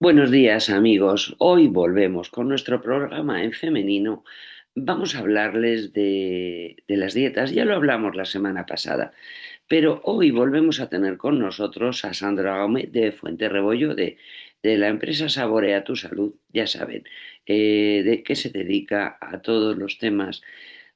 Buenos días amigos, hoy volvemos con nuestro programa en femenino. Vamos a hablarles de las dietas, ya lo hablamos la semana pasada, pero hoy volvemos a tener con nosotros a Sandra Gómez de Fuente Rebollo de la empresa Saborea tu Salud, ya saben, de que se dedica a todos los temas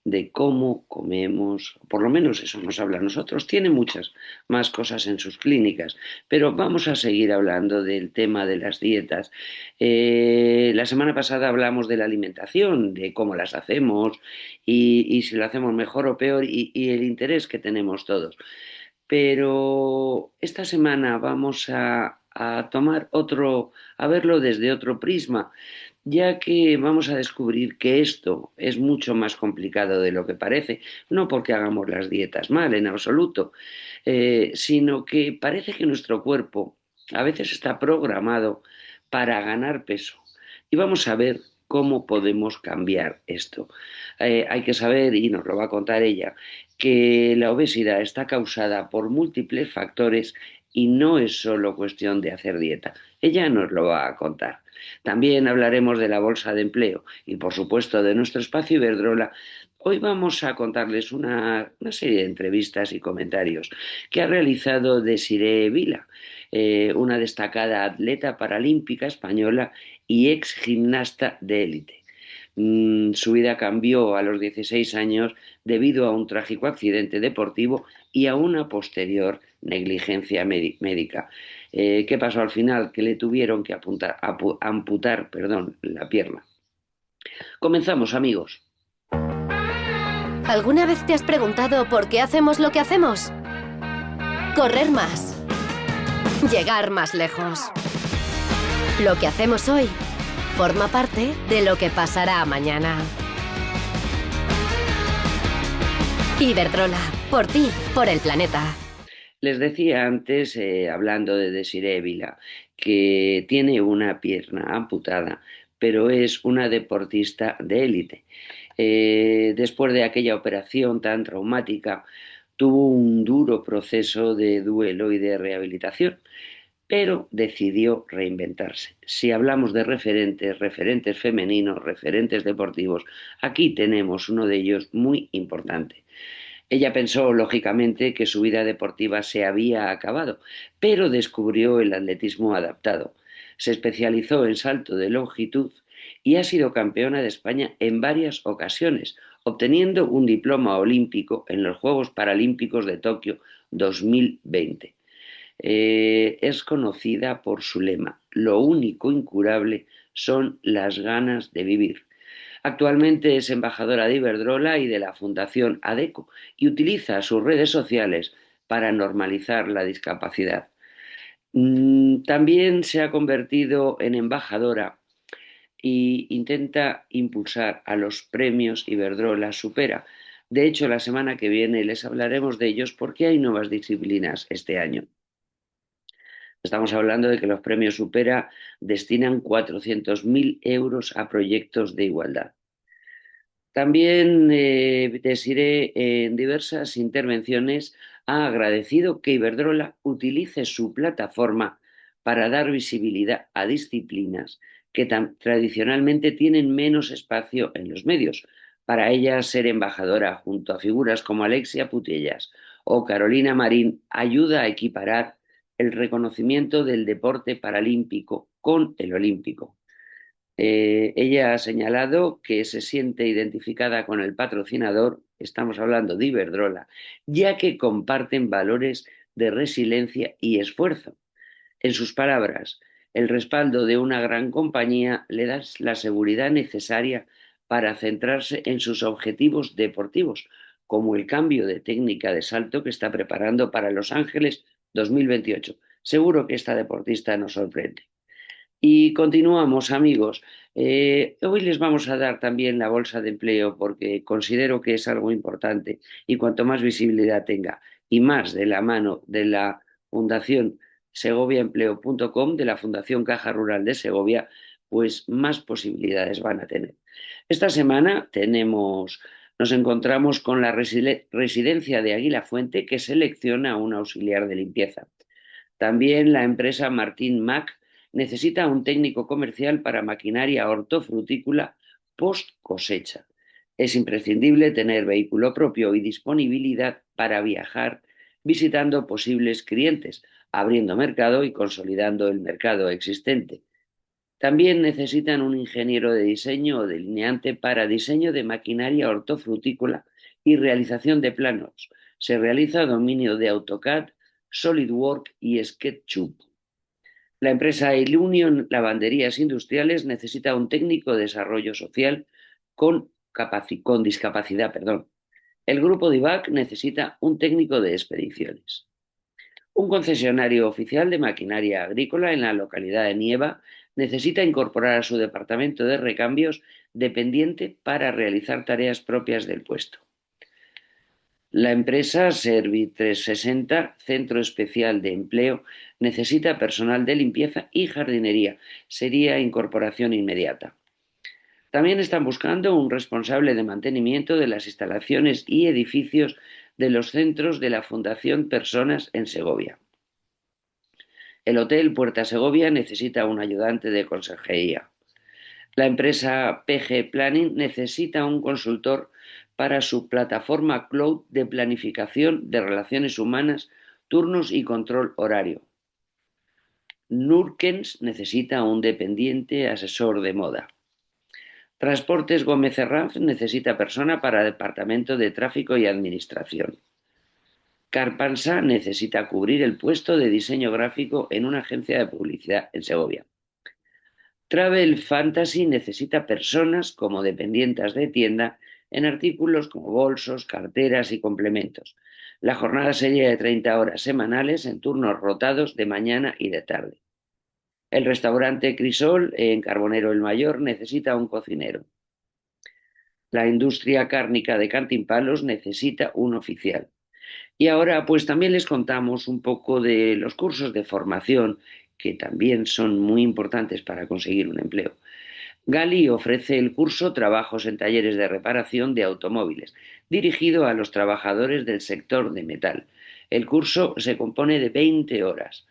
de cómo comemos, por lo menos eso nos habla a nosotros, tiene muchas más cosas en sus clínicas, pero vamos a seguir hablando del tema de las dietas. La semana pasada hablamos de la alimentación, de cómo las hacemos y si lo hacemos mejor o peor y el interés que tenemos todos. Pero esta semana vamos a tomar otro, a verlo desde otro prisma, ya que vamos a descubrir que esto es mucho más complicado de lo que parece, no porque hagamos las dietas mal en absoluto, sino que parece que nuestro cuerpo a veces está programado para ganar peso. Y vamos a ver cómo podemos cambiar esto. Hay que saber, y nos lo va a contar ella, que la obesidad está causada por múltiples factores y no es solo cuestión de hacer dieta. Ella nos lo va a contar. También hablaremos de la bolsa de empleo y, por supuesto, de nuestro espacio Iberdrola. Hoy vamos a contarles una serie de entrevistas y comentarios que ha realizado Desiree Vila, una destacada atleta paralímpica española y ex gimnasta de élite. Su vida cambió a los 16 años debido a un trágico accidente deportivo y a una posterior negligencia médica. ¿Qué pasó al final? Que le tuvieron que amputar, perdón, la pierna. Comenzamos, amigos. ¿Alguna vez te has preguntado por qué hacemos lo que hacemos? Correr más. Llegar más lejos. Lo que hacemos hoy forma parte de lo que pasará mañana. Iberdrola, por ti, por el planeta. Les decía antes, hablando de Desiree Vila, que tiene una pierna amputada, pero es una deportista de élite. Después de aquella operación tan traumática, tuvo un duro proceso de duelo y de rehabilitación, pero decidió reinventarse. Si hablamos de referentes, referentes femeninos, referentes deportivos, aquí tenemos uno de ellos muy importante. Ella pensó, lógicamente, que su vida deportiva se había acabado, pero descubrió el atletismo adaptado. Se especializó en salto de longitud y ha sido campeona de España en varias ocasiones, obteniendo un diploma olímpico en los Juegos Paralímpicos de Tokio 2020. Es conocida por su lema: lo único incurable son las ganas de vivir. Actualmente es embajadora de Iberdrola y de la Fundación ADECO y utiliza sus redes sociales para normalizar la discapacidad. También se ha convertido en embajadora e intenta impulsar a los premios Iberdrola Supera. De hecho, la semana que viene les hablaremos de ellos porque hay nuevas disciplinas este año. Estamos hablando de que los premios Supera destinan 400.000 euros a proyectos de igualdad. También Desiree en diversas intervenciones ha agradecido que Iberdrola utilice su plataforma para dar visibilidad a disciplinas que tradicionalmente tienen menos espacio en los medios. Para ella, ser embajadora junto a figuras como Alexia Putellas o Carolina Marín ayuda a equiparar el reconocimiento del deporte paralímpico con el olímpico. Ella ha señalado que se siente identificada con el patrocinador, estamos hablando de Iberdrola, ya que comparten valores de resiliencia y esfuerzo. En sus palabras, el respaldo de una gran compañía le da la seguridad necesaria para centrarse en sus objetivos deportivos, como el cambio de técnica de salto que está preparando para Los Ángeles 2028. Seguro que esta deportista nos sorprende. Y continuamos, amigos. Hoy les vamos a dar también la bolsa de empleo porque considero que es algo importante y cuanto más visibilidad tenga y más de la mano de la Fundación segoviaempleo.com, de la Fundación Caja Rural de Segovia, pues más posibilidades van a tener. Esta semana nos encontramos con la residencia de Águila Fuente que selecciona a un auxiliar de limpieza. También la empresa Martín Mac necesita un técnico comercial para maquinaria hortofrutícola post cosecha. Es imprescindible tener vehículo propio y disponibilidad para viajar visitando posibles clientes, abriendo mercado y consolidando el mercado existente. También necesitan un ingeniero de diseño o delineante para diseño de maquinaria hortofrutícola y realización de planos. Se realiza dominio de AutoCAD, SolidWorks y SketchUp. La empresa Ilunion Lavanderías Industriales necesita un técnico de desarrollo social con discapacidad. El grupo DIVAC necesita un técnico de expediciones. Un concesionario oficial de maquinaria agrícola en la localidad de Nieva necesita incorporar a su departamento de recambios dependiente para realizar tareas propias del puesto. La empresa Servi360, Centro Especial de Empleo, necesita personal de limpieza y jardinería. Sería incorporación inmediata. También están buscando un responsable de mantenimiento de las instalaciones y edificios de los centros de la Fundación Personas en Segovia. El Hotel Puerta Segovia necesita un ayudante de consejería. La empresa PG Planning necesita un consultor para su plataforma cloud de planificación de relaciones humanas, turnos y control horario. Nurkens necesita un dependiente asesor de moda. Transportes Gómez Herranz necesita persona para departamento de tráfico y administración. Carpansa necesita cubrir el puesto de diseño gráfico en una agencia de publicidad en Segovia. Travel Fantasy necesita personas como dependientes de tienda en artículos como bolsos, carteras y complementos. La jornada sería de 30 horas semanales en turnos rotados de mañana y de tarde. El restaurante Crisol en Carbonero el Mayor necesita un cocinero. La industria cárnica de Cantimpalos necesita un oficial. Y ahora pues también les contamos un poco de los cursos de formación que también son muy importantes para conseguir un empleo. Gali ofrece el curso Trabajos en talleres de reparación de automóviles, dirigido a los trabajadores del sector de metal. El curso se compone de 20 horas.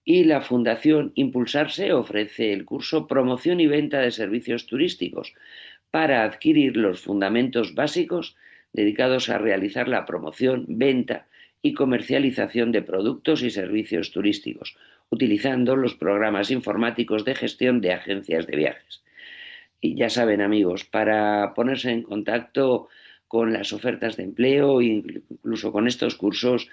Y la Fundación Impulsarse ofrece el curso Promoción y Venta de Servicios Turísticos para adquirir los fundamentos básicos dedicados a realizar la promoción, venta y comercialización de productos y servicios turísticos, utilizando los programas informáticos de gestión de agencias de viajes. Y ya saben, amigos, para ponerse en contacto con las ofertas de empleo, incluso con estos cursos,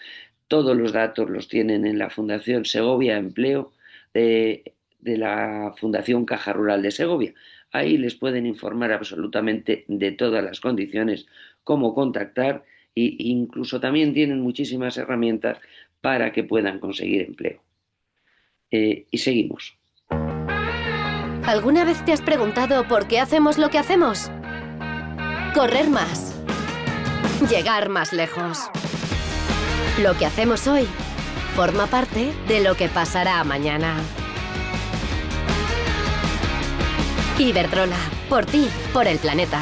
todos los datos los tienen en la Fundación Segovia Empleo de la Fundación Caja Rural de Segovia. Ahí les pueden informar absolutamente de todas las condiciones, cómo contactar e incluso también tienen muchísimas herramientas para que puedan conseguir empleo. Y seguimos. ¿Alguna vez te has preguntado por qué hacemos lo que hacemos? Correr más. Llegar más lejos. Lo que hacemos hoy forma parte de lo que pasará mañana. Iberdrola, por ti, por el planeta.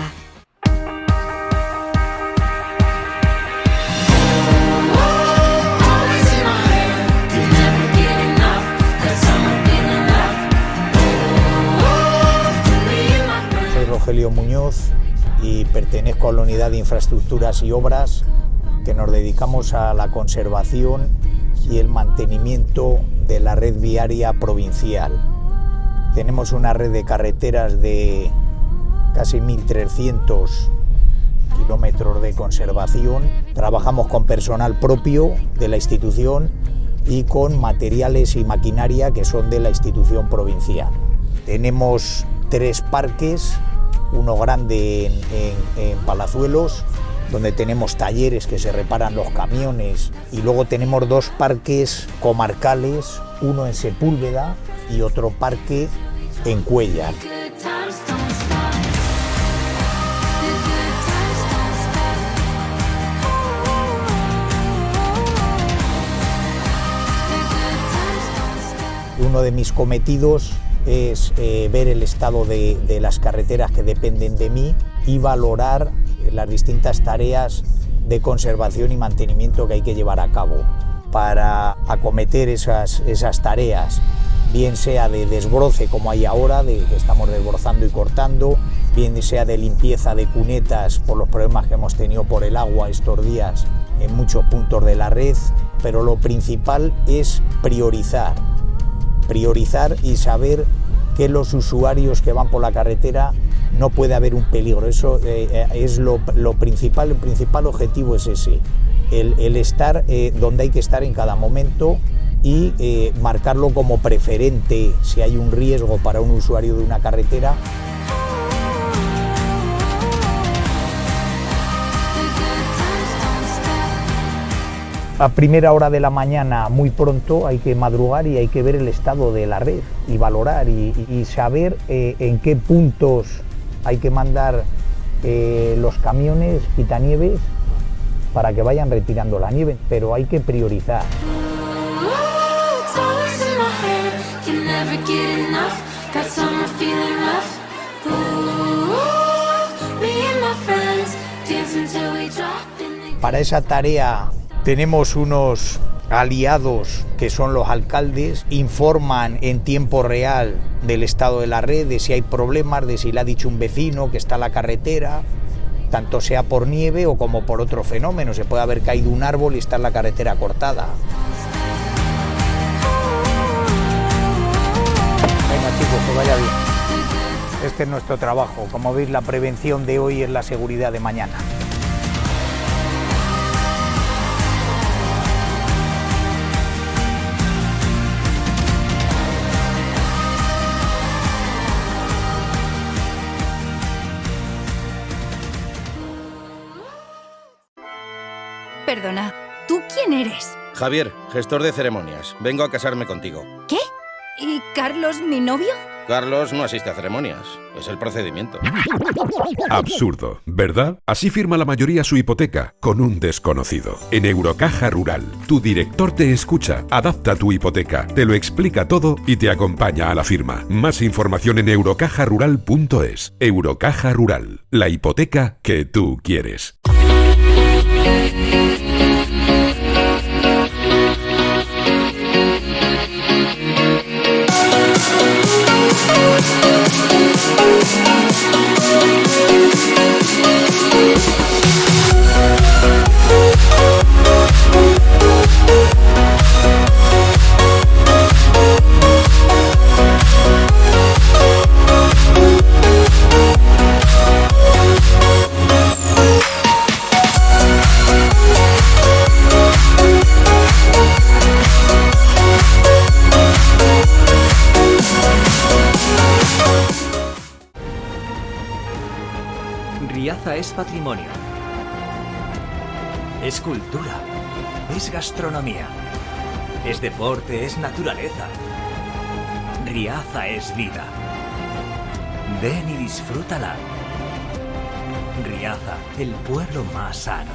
Soy Rogelio Muñoz y pertenezco a la Unidad de Infraestructuras y Obras, que nos dedicamos a la conservación y el mantenimiento de la red viaria provincial. Tenemos una red de carreteras de casi 1.300 kilómetros de conservación. Trabajamos con personal propio de la institución y con materiales y maquinaria que son de la institución provincial. Tenemos 3 parques, uno grande en Palazuelos, donde tenemos talleres que se reparan los camiones, y luego tenemos 2 parques comarcales, uno en Sepúlveda y otro parque en Cuéllar. Uno de mis cometidos es ver el estado de las carreteras que dependen de mí y valorar las distintas tareas de conservación y mantenimiento que hay que llevar a cabo. Para acometer esas tareas bien sea de desbroce como hay ahora, de que estamos desbrozando y cortando, bien sea de limpieza de cunetas por los problemas que hemos tenido por el agua estos días en muchos puntos de la red, pero lo principal es priorizar y saber que los usuarios que van por la carretera no puede haber un peligro. Eso es lo principal. El principal objetivo es ese, el estar donde hay que estar en cada momento y marcarlo como preferente si hay un riesgo para un usuario de una carretera. A primera hora de la mañana, muy pronto, hay que madrugar y hay que ver el estado de la red y valorar y saber en qué puntos hay que mandar los camiones quitanieves para que vayan retirando la nieve, pero hay que priorizar. Para esa tarea tenemos unos aliados que son los alcaldes, informan en tiempo real del estado de la red, de si hay problemas, de si le ha dicho un vecino que está en la carretera, tanto sea por nieve o como por otro fenómeno. Se puede haber caído un árbol y estar la carretera cortada. Venga chicos, que vaya bien. Este es nuestro trabajo. Como veis, la prevención de hoy es la seguridad de mañana. Perdona, ¿tú quién eres? Javier, gestor de ceremonias. Vengo a casarme contigo. ¿Qué? ¿Y Carlos, mi novio? Carlos no asiste a ceremonias. Es el procedimiento. Absurdo, ¿verdad? Así firma la mayoría su hipoteca, con un desconocido. En Eurocaja Rural, tu director te escucha, adapta tu hipoteca, te lo explica todo y te acompaña a la firma. Más información en eurocajarural.es. Eurocaja Rural, la hipoteca que tú quieres. Riaza es patrimonio, es cultura, es gastronomía, es deporte, es naturaleza. Riaza es vida. Ven y disfrútala. Riaza, el pueblo más sano.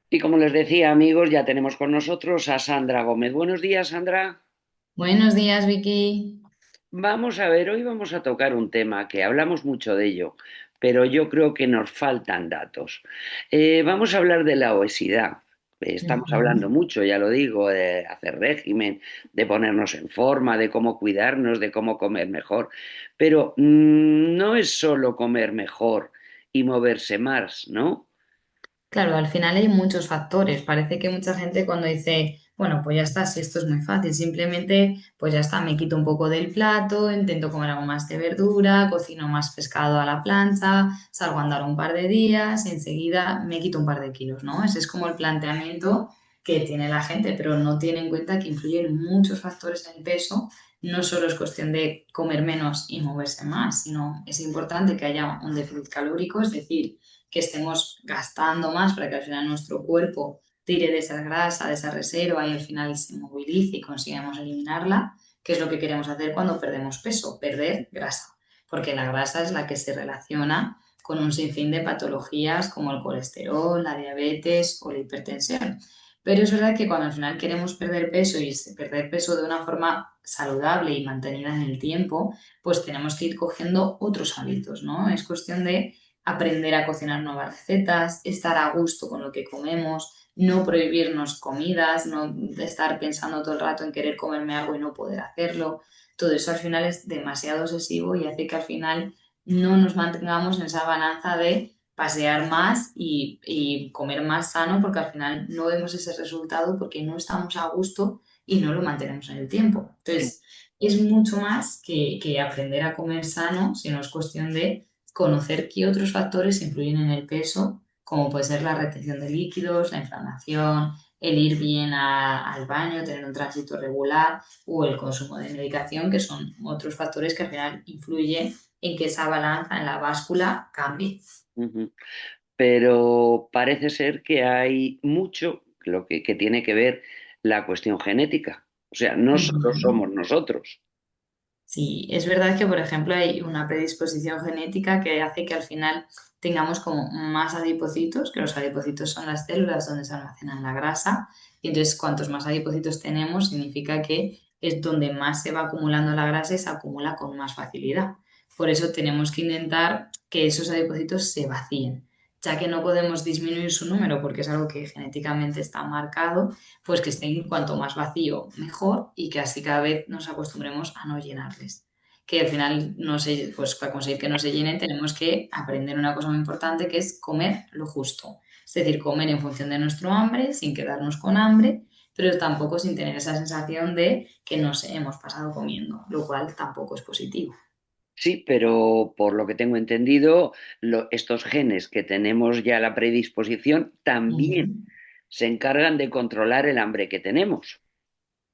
Y como les decía, amigos, ya tenemos con nosotros a Sandra Gómez. Buenos días, Sandra. Buenos días, Vicky. Vamos a ver, hoy vamos a tocar un tema que hablamos mucho de ello, pero yo creo que nos faltan datos. Vamos a hablar de la obesidad. Estamos hablando Ujú. mucho, ya lo digo, de hacer régimen, de ponernos en forma, de cómo cuidarnos, de cómo comer mejor, pero no es solo comer mejor y moverse más, ¿no? Claro, al final hay muchos factores. Parece que mucha gente cuando dice, bueno, pues ya está, si esto es muy fácil, simplemente, pues ya está, me quito un poco del plato, intento comer algo más de verdura, cocino más pescado a la plancha, salgo a andar un par de días y enseguida me quito un par de kilos, ¿no? Ese es como el planteamiento que tiene la gente, pero no tiene en cuenta que influyen muchos factores en el peso. No solo es cuestión de comer menos y moverse más, sino es importante que haya un déficit calórico, es decir, que estemos gastando más para que al final nuestro cuerpo tire de esa grasa, de esa reserva y al final se movilice y consigamos eliminarla, que es lo que queremos hacer cuando perdemos peso, perder grasa, porque la grasa es la que se relaciona con un sinfín de patologías como el colesterol, la diabetes o la hipertensión. Pero es verdad que cuando al final queremos perder peso y perder peso de una forma saludable y mantenida en el tiempo, pues tenemos que ir cogiendo otros hábitos, ¿no? Es cuestión de aprender a cocinar nuevas recetas, estar a gusto con lo que comemos, no prohibirnos comidas, no estar pensando todo el rato en querer comerme algo y no poder hacerlo. Todo eso al final es demasiado obsesivo y hace que al final no nos mantengamos en esa balanza de pasear más y comer más sano, porque al final no vemos ese resultado porque no estamos a gusto y no lo mantenemos en el tiempo. Entonces, es mucho más que aprender a comer sano, sino es cuestión de conocer qué otros factores influyen en el peso, como puede ser la retención de líquidos, la inflamación, el ir bien al baño, tener un tránsito regular o el consumo de medicación, que son otros factores que al final influyen en que esa balanza en la báscula cambie. Ujú. Pero parece ser que hay mucho que tiene que ver la cuestión genética. O sea, no solo Ujú. somos nosotros. Sí, es verdad que, por ejemplo, hay una predisposición genética que hace que al final tengamos como más adipocitos, que los adipocitos son las células donde se almacenan la grasa, y entonces cuantos más adipocitos tenemos, significa que es donde más se va acumulando la grasa y se acumula con más facilidad. Por eso tenemos que intentar que esos adipocitos se vacíen, ya que no podemos disminuir su número porque es algo que genéticamente está marcado, pues que estén cuanto más vacío mejor y que así cada vez nos acostumbremos a no llenarles. Que al final, no sé, pues para conseguir que no se llenen tenemos que aprender una cosa muy importante que es comer lo justo. Es decir, comer en función de nuestro hambre, sin quedarnos con hambre, pero tampoco sin tener esa sensación de que nos hemos pasado comiendo, lo cual tampoco es positivo. Sí, pero por lo que tengo entendido, estos genes que tenemos ya la predisposición también Ujú. se encargan de controlar el hambre que tenemos.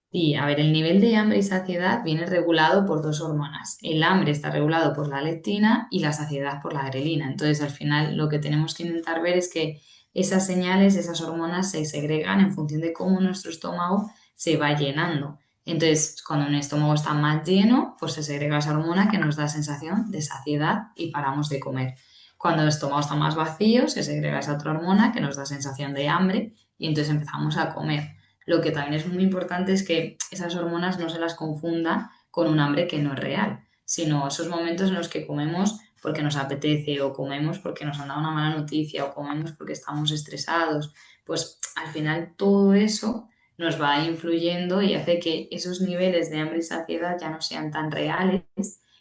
Y a ver, el nivel de hambre y saciedad viene regulado por dos hormonas. El hambre está regulado por la leptina y la saciedad por la grelina. Entonces, al final, lo que tenemos que intentar ver es que esas señales, esas hormonas se segregan en función de cómo nuestro estómago se va llenando. Entonces, cuando un estómago está más lleno, pues se segrega esa hormona que nos da sensación de saciedad y paramos de comer. Cuando el estómago está más vacío, se segrega esa otra hormona que nos da sensación de hambre y entonces empezamos a comer. Lo que también es muy importante es que esas hormonas no se las confunda con un hambre que no es real, sino esos momentos en los que comemos porque nos apetece o comemos porque nos han dado una mala noticia o comemos porque estamos estresados, pues al final todo eso nos va influyendo y hace que esos niveles de hambre y saciedad ya no sean tan reales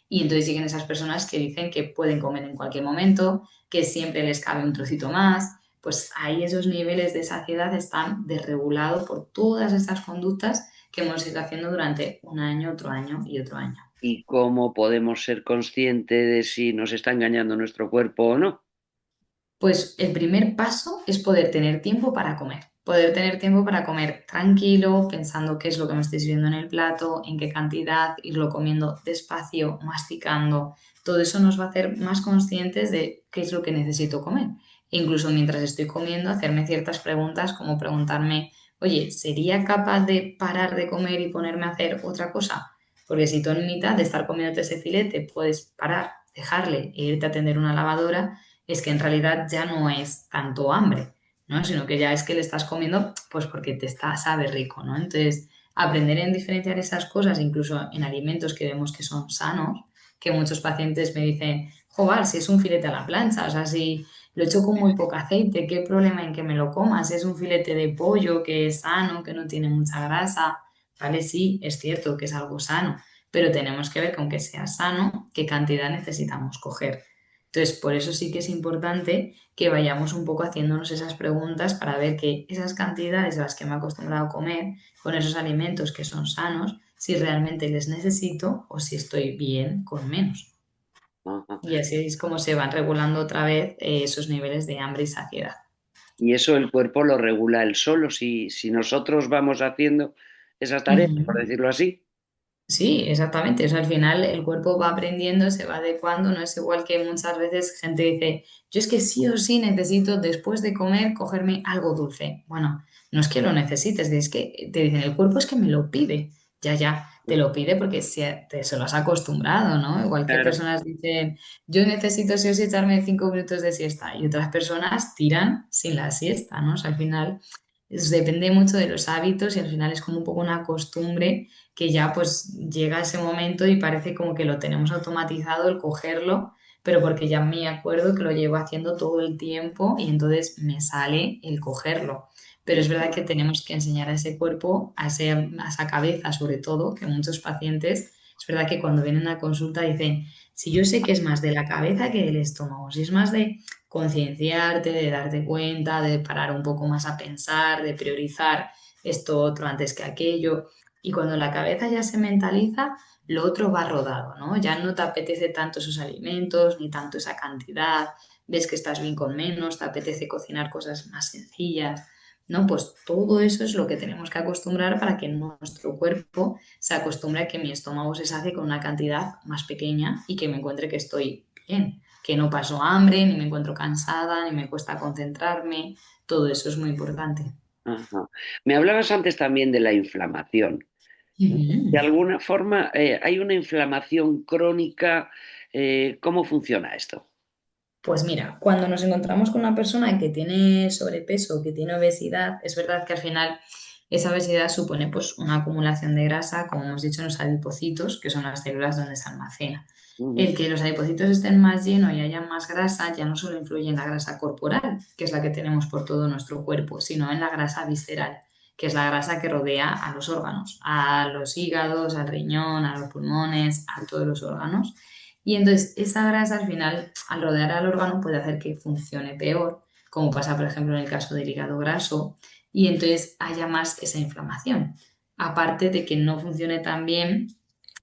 y entonces lleguen esas personas que dicen que pueden comer en cualquier momento, que siempre les cabe un trocito más, pues ahí esos niveles de saciedad están desregulados por todas estas conductas que hemos ido haciendo durante un año, otro año y otro año. ¿Y cómo podemos ser conscientes de si nos está engañando nuestro cuerpo o no? Pues el primer paso es poder tener tiempo para comer. Poder tener tiempo para comer tranquilo, pensando qué es lo que me estoy sirviendo en el plato, en qué cantidad, irlo comiendo despacio, masticando. Todo eso nos va a hacer más conscientes de qué es lo que necesito comer. E incluso mientras estoy comiendo, hacerme ciertas preguntas como preguntarme, oye, ¿sería capaz de parar de comer y ponerme a hacer otra cosa? Porque si tú en mitad de estar comiéndote ese filete puedes parar, dejarle e irte a atender una lavadora, es que en realidad ya no es tanto hambre, ¿no? Sino que ya es que le estás comiendo pues porque sabe rico, ¿no? Entonces, aprender a diferenciar esas cosas, incluso en alimentos que vemos que son sanos, que muchos pacientes me dicen, joder, si es un filete a la plancha, o sea, si lo he hecho con muy poco aceite, ¿qué problema en que me lo comas? Si es un filete de pollo que es sano, que no tiene mucha grasa, ¿vale? Sí, es cierto que es algo sano, pero tenemos que ver que aunque sea sano, qué cantidad necesitamos coger. Entonces, por eso sí que es importante que vayamos un poco haciéndonos esas preguntas para ver que esas cantidades a las que me he acostumbrado a comer, con esos alimentos que son sanos, si realmente les necesito o si estoy bien con menos. Ajá. Y así es como se van regulando otra vez esos niveles de hambre y saciedad. Y eso el cuerpo lo regula él solo, si nosotros vamos haciendo esas tareas, por Ujú. decirlo así. Sí, exactamente. O sea, al final el cuerpo va aprendiendo, se va adecuando. No es igual que muchas veces gente dice, yo es que sí o sí necesito después de comer cogerme algo dulce. Bueno, no es que lo necesites, es que te dicen, el cuerpo es que me lo pide. Ya, ya, te lo pide porque se lo has acostumbrado, ¿no? Igual que Claro. personas dicen, yo necesito sí o sí echarme 5 minutos de siesta y otras personas tiran sin la siesta, ¿no? O sea, al final depende mucho de los hábitos y al final es como un poco una costumbre que ya pues llega ese momento y parece como que lo tenemos automatizado el cogerlo, pero porque ya me acuerdo que lo llevo haciendo todo el tiempo y entonces me sale el cogerlo. Pero es verdad que tenemos que enseñar a ese cuerpo, a esa cabeza sobre todo, que muchos pacientes, es verdad que cuando vienen a consulta dicen, si yo sé que es más de la cabeza que del estómago, si es más de concienciarte, de darte cuenta, de parar un poco más a pensar, de priorizar esto otro antes que aquello. Y cuando la cabeza ya se mentaliza, lo otro va rodado, ¿no? Ya no te apetece tanto esos alimentos, ni tanto esa cantidad, ves que estás bien con menos, te apetece cocinar cosas más sencillas, ¿no? Pues todo eso es lo que tenemos que acostumbrar para que nuestro cuerpo se acostumbre a que mi estómago se sacie con una cantidad más pequeña y que me encuentre que estoy bien, que no paso hambre, ni me encuentro cansada, ni me cuesta concentrarme, todo eso es muy importante. Ajá. Me hablabas antes también de la inflamación. De Ujú. alguna forma, hay una inflamación crónica. ¿Cómo funciona esto? Pues mira, cuando nos encontramos con una persona que tiene sobrepeso, que tiene obesidad, es verdad que al final esa obesidad supone pues una acumulación de grasa, como hemos dicho, en los adipocitos, que son las células donde se almacena. Ujú. El que los adipocitos estén más llenos y haya más grasa ya no solo influye en la grasa corporal, que es la que tenemos por todo nuestro cuerpo, sino en la grasa visceral, que es la grasa que rodea a los órganos, a los hígados, al riñón, a los pulmones, a todos los órganos. Y entonces esa grasa al final, al rodear al órgano, puede hacer que funcione peor, como pasa por ejemplo en el caso del hígado graso, y entonces haya más esa inflamación. Aparte de que no funcione tan bien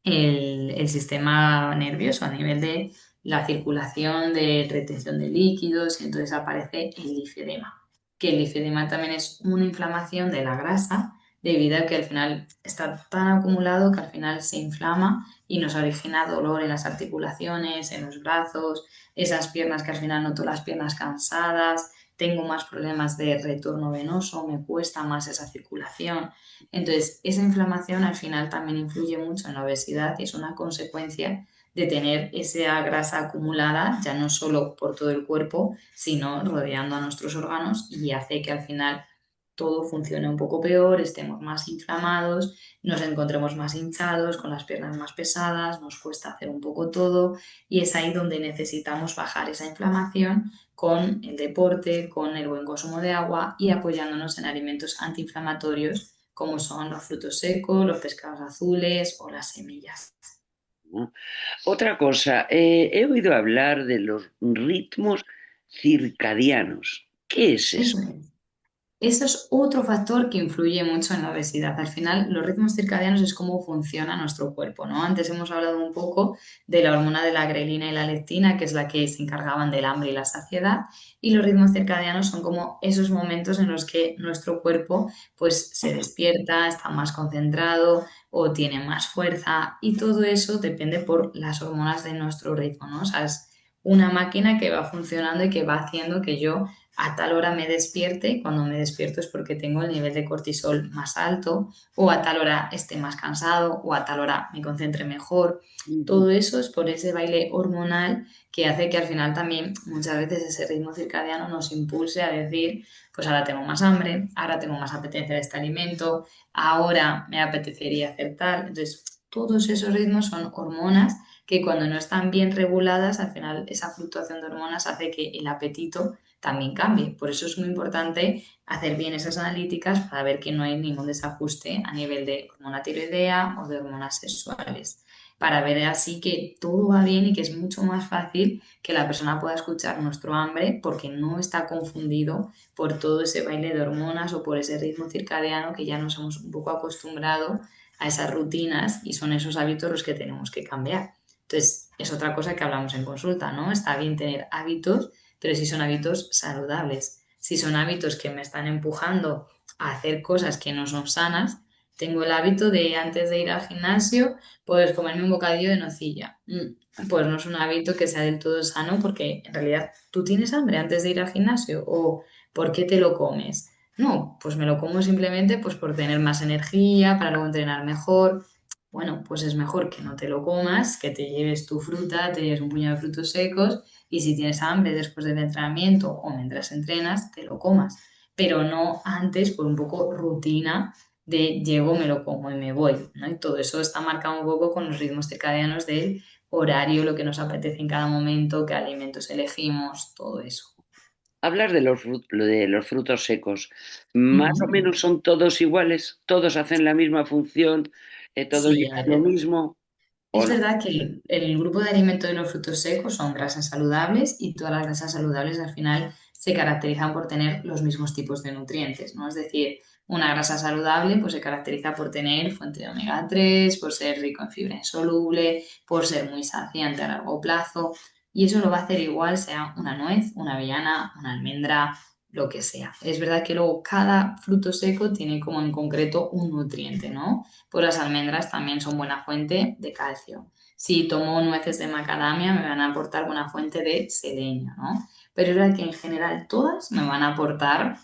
el sistema nervioso a nivel de la circulación, de retención de líquidos, y entonces aparece el linfedema, que el linfedema también es una inflamación de la grasa debido a que al final está tan acumulado que al final se inflama y nos origina dolor en las articulaciones, en los brazos, esas piernas que al final noto las piernas cansadas, tengo más problemas de retorno venoso, me cuesta más esa circulación. Entonces, esa inflamación al final también influye mucho en la obesidad y es una consecuencia de tener esa grasa acumulada, ya no solo por todo el cuerpo, sino rodeando a nuestros órganos y hace que al final todo funcione un poco peor, estemos más inflamados, nos encontremos más hinchados, con las piernas más pesadas, nos cuesta hacer un poco todo y es ahí donde necesitamos bajar esa inflamación con el deporte, con el buen consumo de agua y apoyándonos en alimentos antiinflamatorios como son los frutos secos, los pescados azules o las semillas. ¿No? Otra cosa, he oído hablar de los ritmos circadianos. ¿Qué es eso? Eso es. Eso es otro factor que influye mucho en la obesidad. Al final, los ritmos circadianos es cómo funciona nuestro cuerpo, ¿no? Antes hemos hablado un poco de la hormona de la grelina y la leptina, que es la que se encargaban del hambre y la saciedad, y los ritmos circadianos son como esos momentos en los que nuestro cuerpo pues se despierta, está más concentrado o tiene más fuerza y todo eso depende por las hormonas de nuestro ritmo, ¿no? O sea, es una máquina que va funcionando y que va haciendo que yo a tal hora me despierte y cuando me despierto es porque tengo el nivel de cortisol más alto o a tal hora esté más cansado o a tal hora me concentre mejor. Ujú. Todo eso es por ese baile hormonal que hace que al final también muchas veces ese ritmo circadiano nos impulse a decir, pues ahora tengo más hambre, ahora tengo más apetencia de este alimento, ahora me apetecería hacer tal. Entonces, todos esos ritmos son hormonas que cuando no están bien reguladas, al final esa fluctuación de hormonas hace que el apetito también cambie. Por eso es muy importante hacer bien esas analíticas para ver que no hay ningún desajuste a nivel de hormona tiroidea o de hormonas sexuales. Para ver así que todo va bien y que es mucho más fácil que la persona pueda escuchar nuestro hambre porque no está confundido por todo ese baile de hormonas o por ese ritmo circadiano que ya nos hemos un poco acostumbrado a esas rutinas y son esos hábitos los que tenemos que cambiar. Entonces, es otra cosa que hablamos en consulta, ¿no? Está bien tener hábitos, pero si son hábitos saludables. Si son hábitos que me están empujando a hacer cosas que no son sanas, tengo el hábito de antes de ir al gimnasio, pues comerme un bocadillo de nocilla. Pues no es un hábito que sea del todo sano porque en realidad tú tienes hambre antes de ir al gimnasio o ¿por qué te lo comes? No, pues me lo como simplemente pues por tener más energía, para luego entrenar mejor. Bueno, pues es mejor que no te lo comas, que te lleves tu fruta, te lleves un puñado de frutos secos y si tienes hambre después del entrenamiento o mientras entrenas, te lo comas. Pero no antes por un poco rutina de llego, me lo como y me voy, ¿no? Y todo eso está marcado un poco con los ritmos circadianos del horario, lo que nos apetece en cada momento, qué alimentos elegimos, todo eso. Hablas de los frutos secos. ¿Más o Ujú. menos son todos iguales? ¿Todos hacen la misma función? ¿Todos Sí, a llevan lo ver, mismo o es no? verdad que el grupo de alimentos de los frutos secos son grasas saludables y todas las grasas saludables al final se caracterizan por tener los mismos tipos de nutrientes, ¿no? Es decir, una grasa saludable pues se caracteriza por tener fuente de omega 3, por ser rico en fibra insoluble, por ser muy saciante a largo plazo y eso lo va a hacer igual sea una nuez, una avellana, una almendra, lo que sea. Es verdad que luego cada fruto seco tiene como en concreto un nutriente, ¿no? Pues las almendras también son buena fuente de calcio. Si tomo nueces de macadamia me van a aportar buena fuente de selenio, ¿no? Pero es verdad que en general todas me van a aportar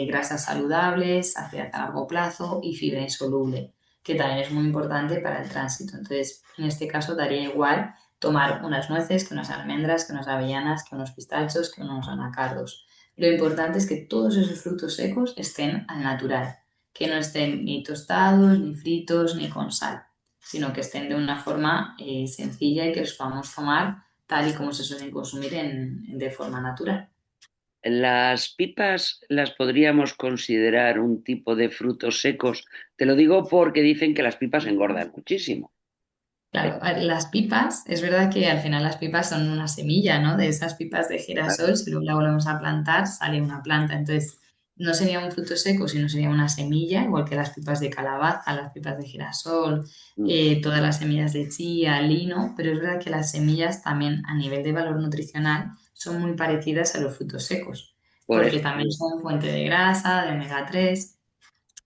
grasas saludables, saciedad a largo plazo y fibra insoluble, que también es muy importante para el tránsito. Entonces, en este caso daría igual tomar unas nueces que unas almendras, que unas avellanas, que unos pistachos, que unos anacardos. Lo importante es que todos esos frutos secos estén al natural, que no estén ni tostados, ni fritos, ni con sal, sino que estén de una forma sencilla y que los podamos tomar tal y como se suelen consumir de forma natural. ¿Las pipas las podríamos considerar un tipo de frutos secos? Te lo digo porque dicen que las pipas engordan muchísimo. Claro, a ver, las pipas, es verdad que al final las pipas son una semilla, ¿no? De esas pipas de Claro. girasol, si luego la volvemos a plantar, sale una planta. Entonces, no sería un fruto seco, sino sería una semilla, igual que las pipas de calabaza, las pipas de girasol, Mm. todas las semillas de chía, lino, pero es verdad que las semillas también a nivel de valor nutricional son muy parecidas a los frutos secos, Por porque eso. también son fuente de grasa, de omega 3.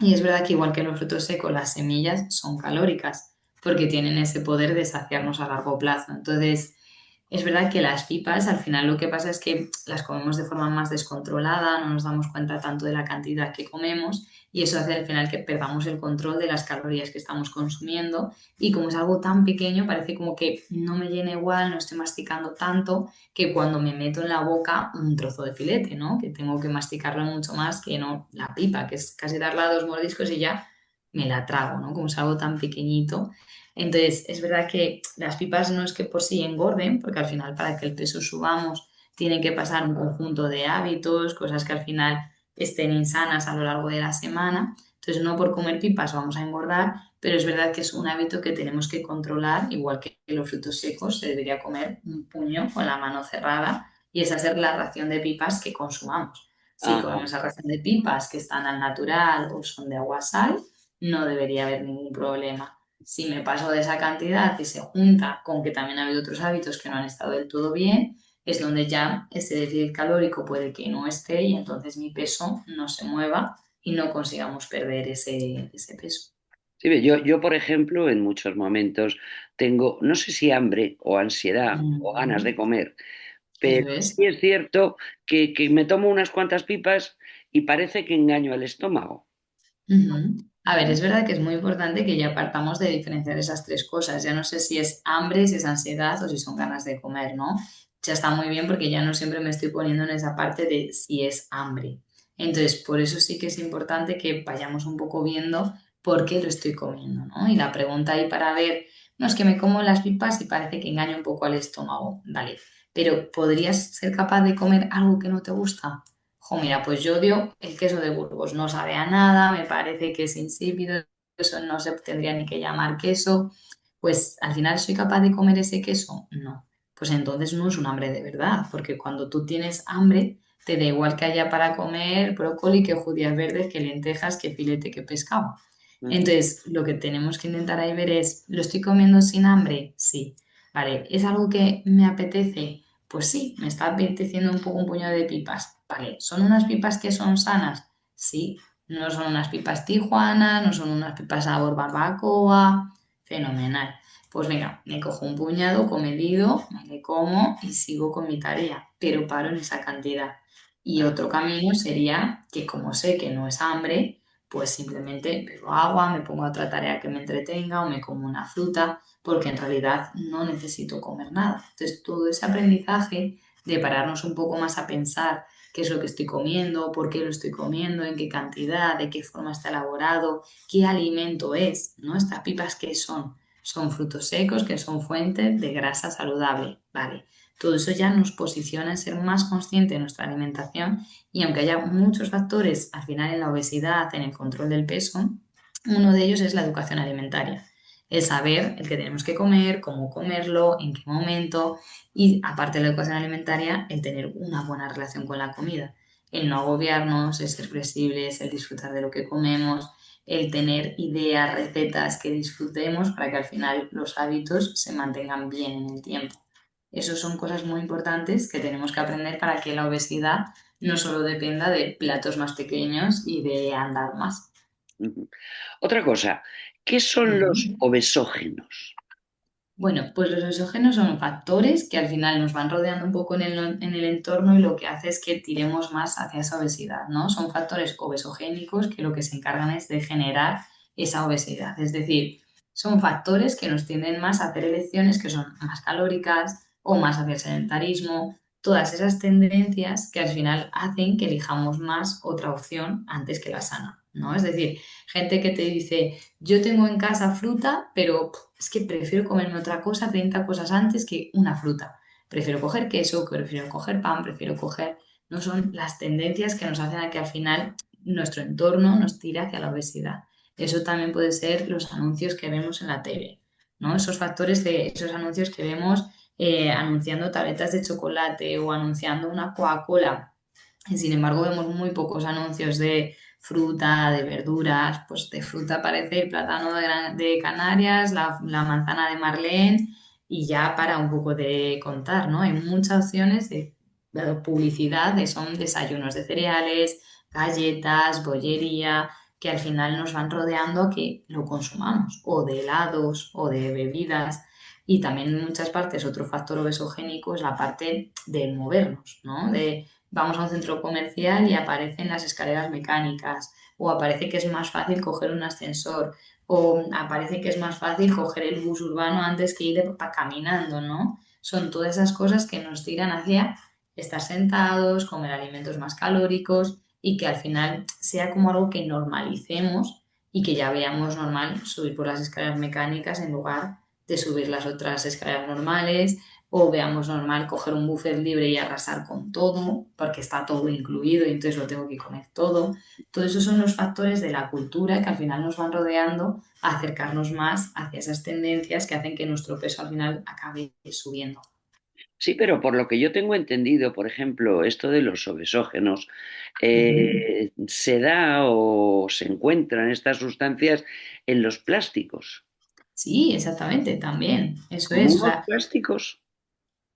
Y es verdad que igual que los frutos secos, las semillas son calóricas porque tienen ese poder de saciarnos a largo plazo. Entonces, es verdad que las pipas al final lo que pasa es que las comemos de forma más descontrolada, no nos damos cuenta tanto de la cantidad que comemos y eso hace al final que perdamos el control de las calorías que estamos consumiendo y como es algo tan pequeño parece como que no me llena igual, no estoy masticando tanto que cuando me meto en la boca un trozo de filete, ¿no? Que tengo que masticarlo mucho más que no la pipa, que es casi darle a dos mordiscos y ya me la trago, ¿no? Como es algo tan pequeñito. Entonces, es verdad que las pipas no es que por sí engorden, porque al final para que el peso subamos tienen que pasar un conjunto de hábitos, cosas que al final estén insanas a lo largo de la semana. Entonces, no por comer pipas vamos a engordar, pero es verdad que es un hábito que tenemos que controlar, igual que los frutos secos, se debería comer un puño con la mano cerrada y esa es la ración de pipas que consumamos. Si Ajá. comemos esa ración de pipas que están al natural o son de agua sal, no debería haber ningún problema. Si me paso de esa cantidad y se junta con que también ha habido otros hábitos que no han estado del todo bien, es donde ya ese déficit calórico puede que no esté y entonces mi peso no se mueva y no consigamos perder ese peso. Sí, ve, yo, por ejemplo, en muchos momentos tengo, no sé si hambre o ansiedad o ganas de Mm, comer, pero eso es. sí es cierto que me tomo unas cuantas pipas y parece que engaño al estómago. Ujú. A ver, es verdad que es muy importante que ya partamos de diferenciar esas tres cosas. Ya no sé si es hambre, si es ansiedad o si son ganas de comer, ¿no? Ya está muy bien porque ya no siempre me estoy poniendo en esa parte de si es hambre. Entonces, por eso sí que es importante que vayamos un poco viendo por qué lo estoy comiendo, ¿no? Y la pregunta ahí para ver, no es que me como las pipas y parece que engaño un poco al estómago, vale, pero ¿podrías ser capaz de comer algo que no te gusta? Jo, mira, pues yo odio el queso de Burgos, no sabe a nada, me parece que es insípido, eso no se tendría ni que llamar queso. Pues al final soy capaz de comer ese queso, no. Pues entonces no es un hambre de verdad, porque cuando tú tienes hambre, te da igual que haya para comer brócoli, que judías verdes, que lentejas, que filete, que pescado. Ujú. Entonces, lo que tenemos que intentar ahí ver es, ¿lo estoy comiendo sin hambre? Sí. Vale, ¿es algo que me apetece? Pues sí, me está apeteciendo un poco un puñado de pipas. Vale, ¿son unas pipas que son sanas? Sí, no son unas pipas tijuanas, no son unas pipas sabor barbacoa. Fenomenal. Pues venga, me cojo un puñado comedido, me le como y sigo con mi tarea, pero paro en esa cantidad. Y otro camino sería que como sé que no es hambre, pues simplemente bebo agua, me pongo a otra tarea que me entretenga o me como una fruta, porque en realidad no necesito comer nada. Entonces, todo ese aprendizaje de pararnos un poco más a pensar qué es lo que estoy comiendo, por qué lo estoy comiendo, en qué cantidad, de qué forma está elaborado, qué alimento es, ¿no? Estas pipas qué son. son frutos secos que son fuente de grasa saludable, ¿vale? Todo eso ya nos posiciona en ser más consciente de nuestra alimentación y aunque haya muchos factores al final en la obesidad, en el control del peso, uno de ellos es la educación alimentaria. El saber el que tenemos que comer, cómo comerlo, en qué momento y aparte de la educación alimentaria, el tener una buena relación con la comida. El no agobiarnos, el ser flexibles, el disfrutar de lo que comemos, el tener ideas, recetas que disfrutemos para que al final los hábitos se mantengan bien en el tiempo. Esas son cosas muy importantes que tenemos que aprender para que la obesidad no solo dependa de platos más pequeños y de andar más. Ujú. Otra cosa, ¿qué son los Ujú. obesógenos? Bueno, pues los exógenos son factores que al final nos van rodeando un poco en el entorno y lo que hace es que tiremos más hacia esa obesidad, ¿no? Son factores obesogénicos que lo que se encargan es de generar esa obesidad. Es decir, son factores que nos tienden más a hacer elecciones que son más calóricas o más hacia el sedentarismo, todas esas tendencias que al final hacen que elijamos más otra opción antes que la sana, ¿no? Es decir, gente que te dice, yo tengo en casa fruta, pero es que prefiero comerme otra cosa 30 cosas antes que una fruta. Prefiero coger queso, prefiero coger pan, prefiero coger... No son las tendencias que nos hacen a que al final nuestro entorno nos tire hacia la obesidad. Eso también puede ser los anuncios que vemos en la tele, ¿no? Esos factores de esos anuncios que vemos anunciando tabletas de chocolate o anunciando una Coca-Cola. Y sin embargo, vemos muy pocos anuncios de fruta, de verduras, pues de fruta parece el plátano de Canarias, la manzana de Marlene y ya para un poco de contar, ¿no? Hay muchas opciones de publicidad, son desayunos de cereales, galletas, bollería, que al final nos van rodeando a que lo consumamos, o de helados, o de bebidas. Y también en muchas partes otro factor obesogénico es la parte del movernos, ¿no? De vamos a un centro comercial y aparecen las escaleras mecánicas, o aparece que es más fácil coger un ascensor, o aparece que es más fácil coger el bus urbano antes que ir caminando, ¿no? Son todas esas cosas que nos tiran hacia estar sentados, comer alimentos más calóricos y que al final sea como algo que normalicemos y que ya veamos normal subir por las escaleras mecánicas en lugar de subir las otras escaleras normales o veamos normal coger un buffet libre y arrasar con todo, porque está todo incluido y entonces lo tengo que comer todo. Todos esos son los factores de la cultura que al final nos van rodeando a acercarnos más hacia esas tendencias que hacen que nuestro peso al final acabe subiendo. Sí, pero por lo que yo tengo entendido, por ejemplo, esto de los obesógenos, Ujú. se da o se encuentran estas sustancias en los plásticos. Sí, exactamente, también. Eso es. O ¿Comemos sea, plásticos?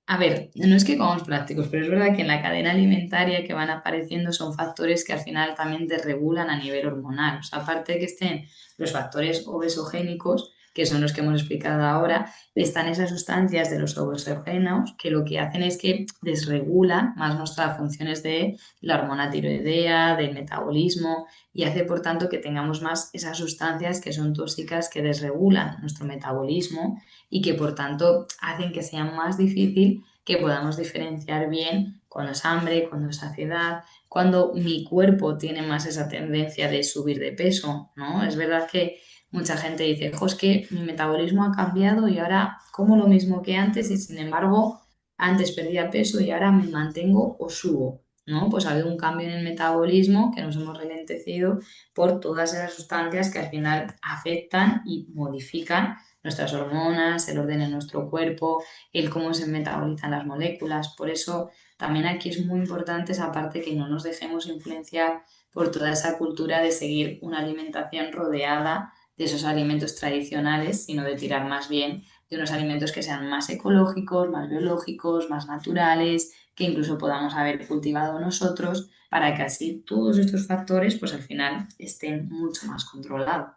a ver, no es que comamos plásticos, pero es verdad que en la cadena alimentaria que van apareciendo son factores que al final también desregulan a nivel hormonal. O sea, aparte de que estén los factores obesogénicos, que son los que hemos explicado ahora, están esas sustancias de los obesogénicos que lo que hacen es que desregulan más nuestras funciones de la hormona tiroidea, del metabolismo, y hace por tanto que tengamos más esas sustancias que son tóxicas que desregulan nuestro metabolismo y que por tanto hacen que sea más difícil que podamos diferenciar bien cuando es hambre, cuando es saciedad, cuando mi cuerpo tiene más esa tendencia de subir de peso, ¿no? Es verdad que mucha gente dice, jo, es que mi metabolismo ha cambiado y ahora como lo mismo que antes y sin embargo antes perdía peso y ahora me mantengo o subo, ¿no? Pues ha habido un cambio en el metabolismo que nos hemos ralentecido por todas esas sustancias que al final afectan y modifican nuestras hormonas, el orden en nuestro cuerpo, el cómo se metabolizan las moléculas. Por eso también aquí es muy importante esa parte que no nos dejemos influenciar por toda esa cultura de seguir una alimentación rodeada de esos alimentos tradicionales, sino de tirar más bien de unos alimentos que sean más ecológicos, más biológicos, más naturales, que incluso podamos haber cultivado nosotros para que así todos estos factores pues al final estén mucho más controlados.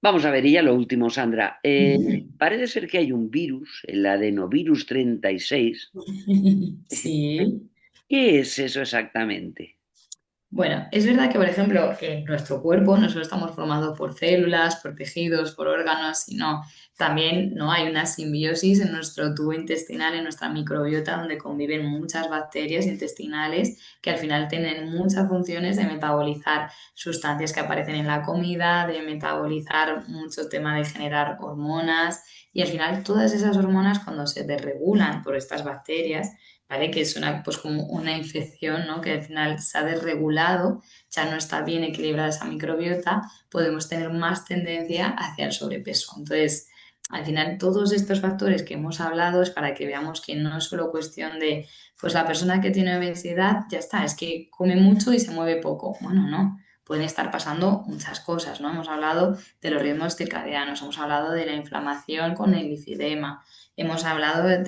Vamos a ver, y ya lo último, Sandra. Parece ser que hay un virus, el adenovirus 36. Sí. ¿Qué es eso exactamente? Bueno, es verdad que, por ejemplo, en nuestro cuerpo no solo estamos formados por células, por tejidos, por órganos, sino también no hay una simbiosis en nuestro tubo intestinal, en nuestra microbiota, donde conviven muchas bacterias intestinales que al final tienen muchas funciones de metabolizar sustancias que aparecen en la comida, de metabolizar mucho tema de generar hormonas y al final todas esas hormonas cuando se desregulan por estas bacterias, ¿vale? Que es una, pues como una infección, ¿no? Que al final se ha desregulado, ya no está bien equilibrada esa microbiota, podemos tener más tendencia hacia el sobrepeso. Entonces, al final, todos estos factores que hemos hablado es para que veamos que no es solo cuestión de, pues la persona que tiene obesidad, ya está, es que come mucho y se mueve poco. Bueno, no. Pueden estar pasando muchas cosas, ¿no? Hemos hablado de los ritmos circadianos, hemos hablado de la inflamación con el lipidema, hemos hablado ahora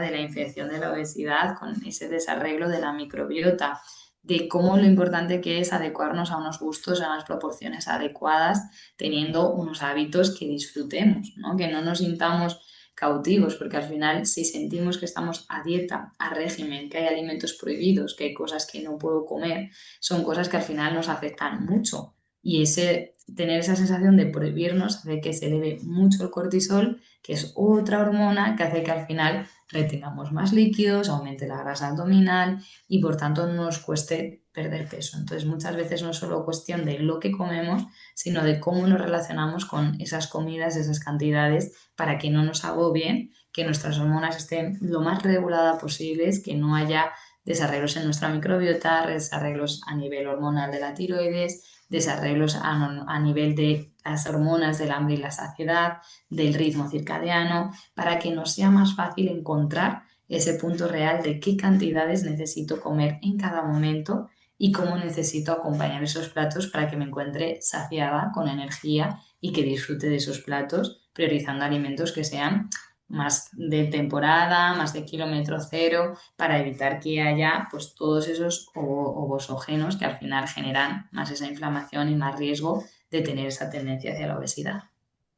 de la infección de la obesidad con ese desarreglo de la microbiota, de cómo lo importante que es adecuarnos a unos gustos, a unas proporciones adecuadas, teniendo unos hábitos que disfrutemos, ¿no? Que no nos sintamos cautivos, porque al final si sentimos que estamos a dieta, a régimen, que hay alimentos prohibidos, que hay cosas que no puedo comer, son cosas que al final nos afectan mucho. Y ese, tener esa sensación de prohibirnos hace que se eleve mucho el cortisol, que es otra hormona que hace que al final retengamos más líquidos, aumente la grasa abdominal y por tanto no nos cueste perder peso. Entonces muchas veces no es solo cuestión de lo que comemos, sino de cómo nos relacionamos con esas comidas, esas cantidades, para que no nos agobien, que nuestras hormonas estén lo más reguladas posibles, que no haya desarreglos en nuestra microbiota, desarreglos a nivel hormonal de la tiroides, desarreglos a nivel de las hormonas del hambre y la saciedad, del ritmo circadiano, para que nos sea más fácil encontrar ese punto real de qué cantidades necesito comer en cada momento y cómo necesito acompañar esos platos para que me encuentre saciada, con energía y que disfrute de esos platos, priorizando alimentos que sean más de temporada, más de kilómetro cero, para evitar que haya pues todos esos obosógenos que al final generan más esa inflamación y más riesgo de tener esa tendencia hacia la obesidad.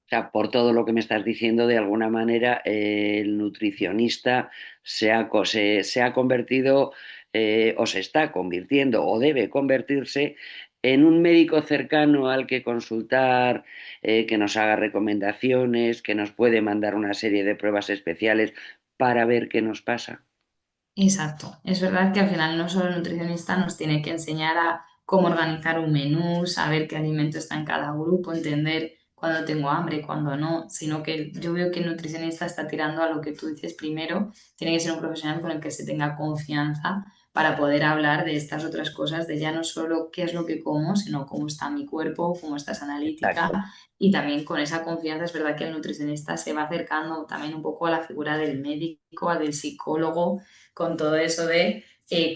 O sea, por todo lo que me estás diciendo, de alguna manera, el nutricionista se ha convertido o se está convirtiendo o debe convertirse en un médico cercano al que consultar, que nos haga recomendaciones, que nos puede mandar una serie de pruebas especiales para ver qué nos pasa. Exacto. Es verdad que al final no solo el nutricionista nos tiene que enseñar a cómo organizar un menú, saber qué alimento está en cada grupo, entender cuándo tengo hambre y cuándo no, sino que yo veo que el nutricionista está tirando a lo que tú dices primero, tiene que ser un profesional con el que se tenga confianza para poder hablar de estas otras cosas, de ya no solo qué es lo que como, sino cómo está mi cuerpo, cómo está esa analítica Exacto. y también con esa confianza es verdad que el nutricionista se va acercando también un poco a la figura del médico, al del psicólogo con todo eso de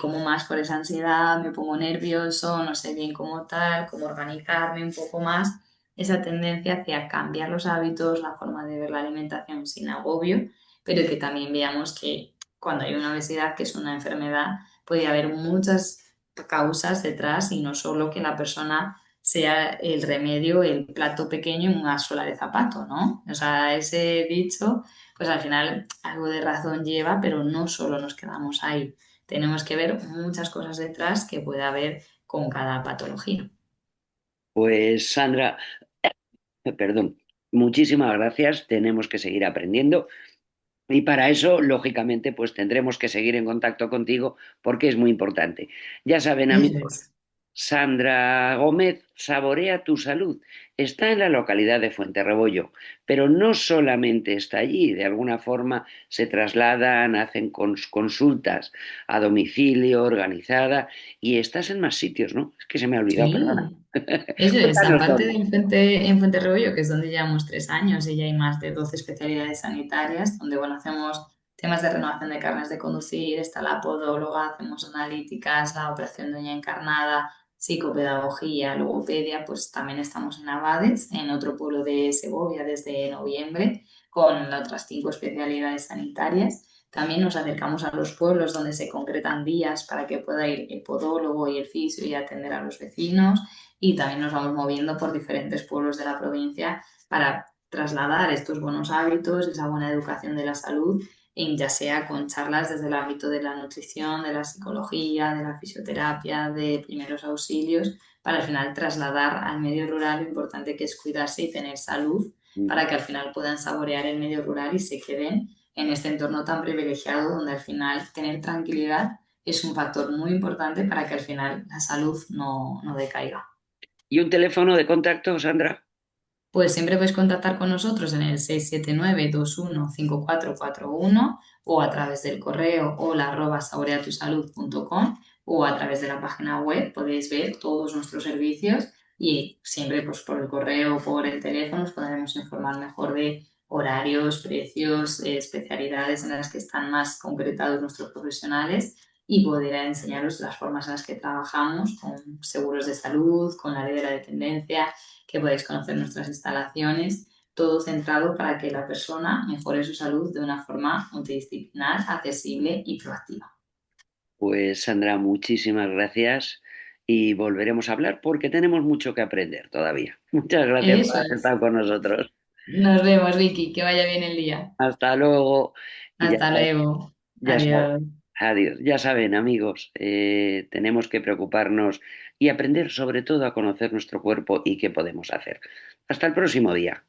como más por esa ansiedad, me pongo nervioso, no sé bien cómo tal, cómo organizarme un poco más, esa tendencia hacia cambiar los hábitos, la forma de ver la alimentación sin agobio, pero que también veamos que cuando hay una obesidad, que es una enfermedad, puede haber muchas causas detrás y no solo que la persona sea el remedio, el plato pequeño en una sola de zapato, ¿no? O sea, ese dicho pues al final algo de razón lleva, pero no solo nos quedamos ahí. Tenemos que ver muchas cosas detrás que puede haber con cada patología. Pues Sandra, perdón, muchísimas gracias. Tenemos que seguir aprendiendo. Y para eso, lógicamente, pues tendremos que seguir en contacto contigo porque es muy importante. Ya saben, Eso amigos, es. Sandra Gómez saborea tu salud. Está en la localidad de Fuenterrebollo, pero no solamente está allí, de alguna forma se trasladan, hacen consultas a domicilio, organizada, y estás en más sitios, ¿no? Es que se me ha olvidado, perdona. Sí, eso es. Cuéntanos Aparte de dónde. En Fuenterrobello, que es donde llevamos 3 años y ya hay más de 12 especialidades sanitarias, donde bueno, hacemos temas de renovación de carnes de conducir, está la podóloga, hacemos analíticas, la operación de uña encarnada, psicopedagogía, logopedia, pues también estamos en Abades, en otro pueblo de Segovia desde noviembre, con las otras 5 especialidades sanitarias. También nos acercamos a los pueblos donde se concretan días para que pueda ir el podólogo y el fisio y atender a los vecinos. Y también nos vamos moviendo por diferentes pueblos de la provincia para trasladar estos buenos hábitos, esa buena educación de la salud ya sea con charlas desde el ámbito de la nutrición, de la psicología, de la fisioterapia, de primeros auxilios, para al final trasladar al medio rural lo importante que es cuidarse y tener salud, para que al final puedan saborear el medio rural y se queden en este entorno tan privilegiado donde al final tener tranquilidad es un factor muy importante para que al final la salud no decaiga. ¿Y un teléfono de contacto, Sandra? Pues siempre puedes contactar con nosotros en el 679-215441 o a través del correo hola@saboreatusalud.com o a través de la página web podéis ver todos nuestros servicios y siempre pues, por el correo o por el teléfono os podremos informar mejor de horarios, precios, especialidades en las que están más concretados nuestros profesionales y poder enseñaros las formas en las que trabajamos con seguros de salud, con la ley de la dependencia, que podéis conocer nuestras instalaciones, todo centrado para que la persona mejore su salud de una forma multidisciplinar, accesible y proactiva. Pues Sandra, muchísimas gracias y volveremos a hablar porque tenemos mucho que aprender todavía. Muchas gracias por Eso haber es. estado con nosotros. Nos vemos, Vicky. Que vaya bien el día. Hasta luego. Y Hasta luego. ya saben, Adiós. adiós. Ya saben, amigos, tenemos que preocuparnos y aprender sobre todo a conocer nuestro cuerpo y qué podemos hacer. Hasta el próximo día.